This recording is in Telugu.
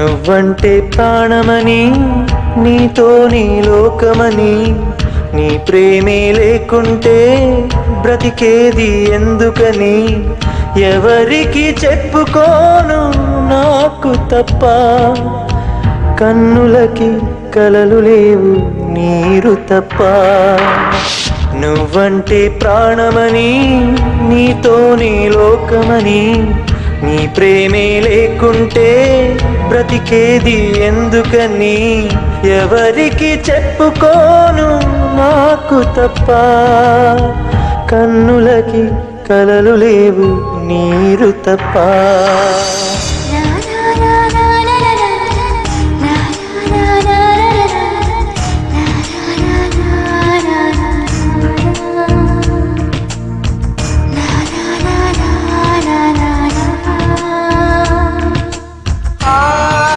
నువ్వంటే ప్రాణమని, నీతో నీ లోకమని, నీ ప్రేమే లేకుంటే బ్రతికేది ఎందుకని, ఎవరికి చెప్పుకోను నాకు తప్ప, కన్నులకి కలలు లేవు నీరు తప్ప. నువ్వంటే ప్రాణమని, నీతో నీ లోకమని, నీ ప్రేమే లేకుంటే బ్రతికేది ఎందుకని, ఎవరికి చెప్పుకోను నాకు తప్ప, కన్నులకి కలలు లేవు నీరు తప్ప.